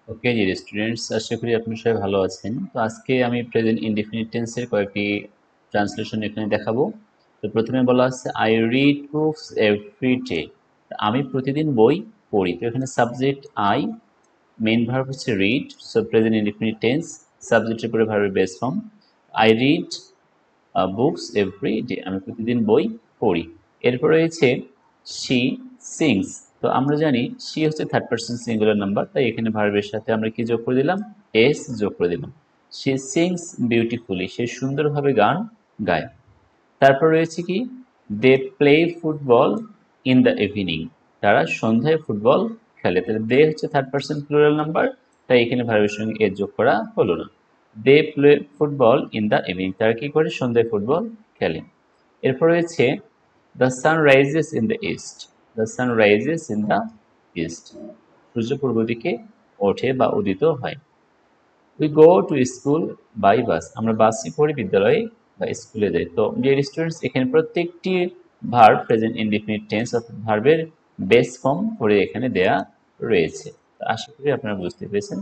Okay dear students, আশা করি আপনারা সবাই ভালো আছেন। তো আজকে আমি প্রেজেন্ট ইনডেফিনিট টেন্সের কয়েকটি ট্রান্সলেশন এখানে দেখাবো। তো প্রথমে বলা আছে I read books every day. আমি প্রতিদিন বই পড়ি। তো এখানে সাবজেক্ট আই, মেইন ভার্ব হচ্ছে read, so present indefinite tense, সাবজেক্টের পরে ভার্বের base form. I read books every day, আমি প্রতিদিন বই পড়ি। এরপর রয়েছে শি সিংস। তো আমরা জানি শি হচ্ছে থার্ড পার্সন সিঙ্গুলার নাম্বার, তাই এখানে ভার্বের সাথে আমরা কি যোগ করে দিলাম, এস যোগ করে দিলাম। শি সিংস বিউটিফুলি, সে সুন্দরভাবে গান গায়। তারপর রয়েছে কি, they play football in the evening, তারা সন্ধ্যায় ফুটবল খেলে। তাহলে দে হচ্ছে থার্ড পার্সন প্লুরাল নাম্বার, তাই এখানে ভার্বের সঙ্গে এ যোগ করা হলো না। They play football in the evening, তারা কি করে, সন্ধ্যায় ফুটবল খেলে। এরপর রয়েছে the sun rises in the east. The sun rises in the east, সূর্য পূর্ব দিকে ওঠে বা উদিত হয়। We go to school by bus, আমরা বাসে করে বিদ্যালয়ে বা স্কুলে যাই। তো ডিয়ার স্টুডেন্টস, এখানে প্রত্যেকটি ভার্ব প্রেজেন্ট ইনডিফিনিট টেন্স অর্থাৎ ভার্বের বেস ফর্ম করে এখানে দেয়া রয়েছে। তো আশা করি আপনারা বুঝতে পেরেছেন।